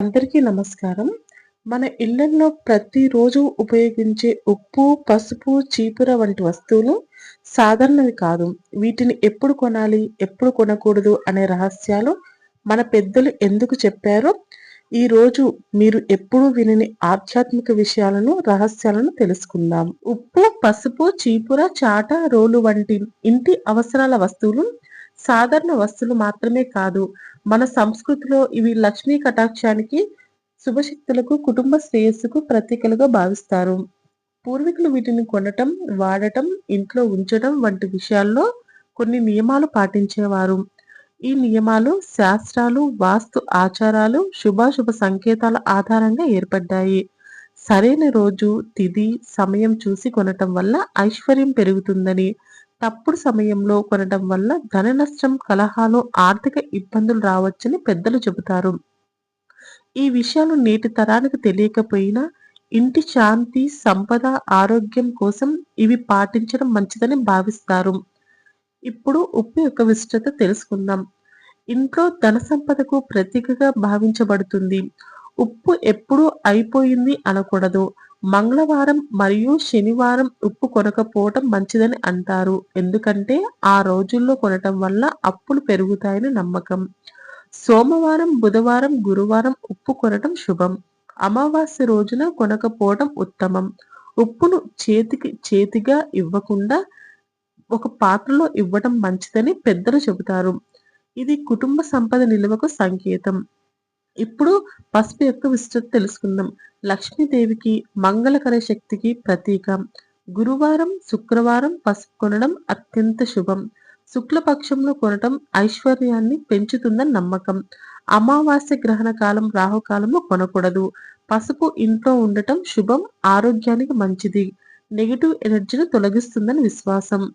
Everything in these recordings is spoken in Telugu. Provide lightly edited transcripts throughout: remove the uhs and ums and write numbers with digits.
అందరికీ నమస్కారం. మన ఇళ్లల్లో ప్రతిరోజు ఉపయోగించే ఉప్పు, పసుపు, చీపుర వంటి వస్తువులు సాధారణవి కాదు. వీటిని ఎప్పుడు కొనాలి, ఎప్పుడు కొనకూడదు అనే రహస్యాలు మన పెద్దలు ఎందుకు చెప్పారో ఈరోజు మీరు ఎప్పుడూ వినని ఆధ్యాత్మిక విషయాలను, రహస్యాలను తెలుసుకుందాం. ఉప్పు, పసుపు, చీపుర, చాట, రోలు వంటి ఇంటి అవసరాల వస్తువులు సాధారణ వస్తువులు మాత్రమే కాదు. మన సంస్కృతిలో ఇవి లక్ష్మీ కటాక్షానికి, శుభశక్తులకు, కుటుంబ శ్రేయస్సుకు ప్రతీకలుగా భావిస్తారు. పూర్వీకులు వీటిని కొనటం, వాడటం, ఇంట్లో ఉంచడం వంటి విషయాల్లో కొన్ని నియమాలు పాటించేవారు. ఈ నియమాలు శాస్త్రాలు, వాస్తు ఆచారాలు, శుభాశుభ సంకేతాల ఆధారంగా ఏర్పడ్డాయి. సరైన రోజు, తిథి, సమయం చూసి కొనటం వల్ల ఐశ్వర్యం పెరుగుతుందని, తప్పుడు సమయంలో కొనటం వల్ల ధన నష్టం, కలహాలు, ఆర్థిక ఇబ్బందులు రావచ్చని పెద్దలు చెబుతారు. ఈ విషయాలు నేటి తరానికి తెలియకపోయినా ఇంటి శాంతి, సంపద, ఆరోగ్యం కోసం ఇవి పాటించడం మంచిదని భావిస్తారు. ఇప్పుడు ఉప్పు యొక్క విశిష్టత తెలుసుకుందాం. ఇంట్లో ధన సంపదకు ప్రతీకగా భావించబడుతుంది. ఉప్పు ఎప్పుడు అయిపోయింది అనకూడదు. మంగళవారం మరియు శనివారం ఉప్పు కొనకపోవటం మంచిదని అంటారు. ఎందుకంటే ఆ రోజుల్లో కొనటం వల్ల అప్పులు పెరుగుతాయని నమ్మకం. సోమవారం, బుధవారం, గురువారం ఉప్పు కొనటం శుభం. అమావాస్య రోజున కొనకపోవడం ఉత్తమం. ఉప్పును చేతిగా ఇవ్వకుండా ఒక పాత్రలో ఇవ్వటం మంచిదని పెద్దలు చెబుతారు. ఇది కుటుంబ సంపద నిలువకు సంకేతం. ఇప్పుడు పసుపు యొక్క విశిష్టత తెలుసుకుందాం. లక్ష్మీదేవికి, మంగళకర శక్తికి ప్రతీక. గురువారం, శుక్రవారం పసుపు కొనడం అత్యంత శుభం. శుక్లపక్షంలో కొనటం ఐశ్వర్యాన్ని పెంచుతుందని నమ్మకం. అమావాస్య, గ్రహణ కాలం, రాహుకాలంలో కొనకూడదు. పసుపు ఇంట్లో ఉండటం శుభం, ఆరోగ్యానికి మంచిది. నెగిటివ్ ఎనర్జీని తొలగిస్తుందని విశ్వాసం.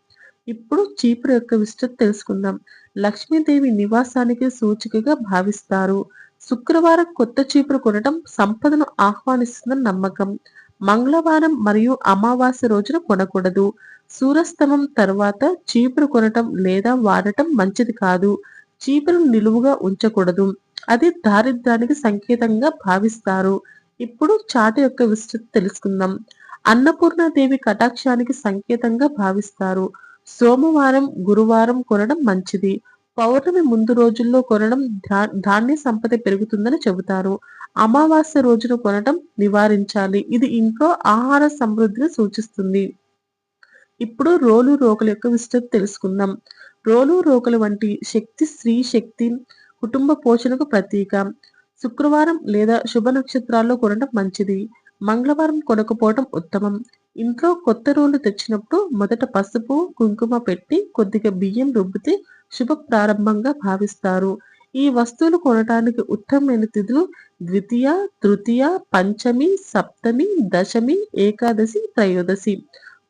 ఇప్పుడు చీపురు యొక్క విశిష్టత తెలుసుకుందాం. లక్ష్మీదేవి నివాసానికి సూచికగా భావిస్తారు. శుక్రవారం కొత్త చీపురు కొనటం సంపదను ఆహ్వానిస్తుందని నమ్మకం. మంగళవారం మరియు అమావాస్య రోజున కొనకూడదు. సూర్యాస్తమం తర్వాత చీపురు కొనటం లేదా వాడటం మంచిది కాదు. చీపురును నిలువుగా ఉంచకూడదు. అది దారిద్ర్యానికి సంకేతంగా భావిస్తారు. ఇప్పుడు చాట యొక్క విశిష్టత తెలుసుకుందాం. అన్నపూర్ణాదేవి కటాక్షానికి సంకేతంగా భావిస్తారు. సోమవారం, గురువారం కొనడం మంచిది. పౌర్ణమి ముందు రోజుల్లో కొనడం ధాన్య సంపద పెరుగుతుందని చెబుతారు. అమావాస్య రోజున కొనటం నివారించాలి. ఇది ఇంట్లో ఆహార సమృద్ధిని సూచిస్తుంది. ఇప్పుడు రోలు, రోకల యొక్క విశిష్టత తెలుసుకుందాం. రోలు, రోకలు వంటి శక్తి, స్త్రీ శక్తి, కుటుంబ పోషణకు ప్రతీక. శుక్రవారం లేదా శుభ నక్షత్రాల్లో కొనడం మంచిది. మంగళవారం కొనకపోవడం ఉత్తమం. ఇంట్లో కొత్త రోలు తెచ్చినప్పుడు మొదట పసుపు, కుంకుమ పెట్టి కొద్దిగా బియ్యం రుబ్బితే శుభ ప్రారంభంగా భావిస్తారు. ఈ వస్తువులు కొనటానికి ఉత్తమమైన తిథులు ద్వితీయ, తృతీయ, పంచమి, సప్తమి, దశమి, ఏకాదశి, త్రయోదశి.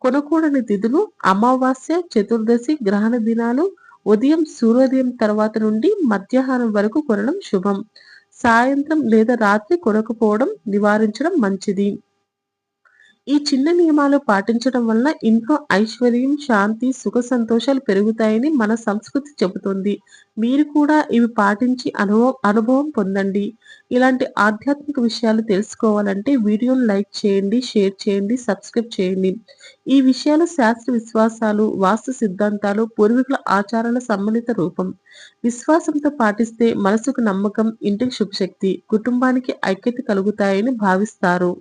కొనకూడని తిథులు అమావాస్య, చతుర్దశి, గ్రహణ దినాలు, ఉదయం సూర్యోదయం తర్వాత నుండి మధ్యాహ్నం వరకు కొనడం శుభం. సాయంత్రం లేదా రాత్రి కొనకపోవడం నివారించడం మంచిది. ఈ చిన్న నియమాలు పాటించడం వలన ఇంట్లో ఐశ్వర్యం, శాంతి, సుఖ సంతోషాలు పెరుగుతాయని మన సంస్కృతి చెబుతుంది. మీరు కూడా ఇవి పాటించి అనుభవం పొందండి. ఇలాంటి ఆధ్యాత్మిక విషయాలు తెలుసుకోవాలంటే వీడియోను లైక్ చేయండి, షేర్ చేయండి, సబ్స్క్రైబ్ చేయండి. ఈ విషయాలు శాస్త్ర విశ్వాసాలు, వాస్తు సిద్ధాంతాలు, పూర్వీకుల ఆచారాల సమ్మిళిత రూపం. విశ్వాసంతో పాటిస్తే మనసుకు నమ్మకం, ఇంటికి శుభశక్తి, కుటుంబానికి ఐక్యత కలుగుతాయని భావిస్తారు.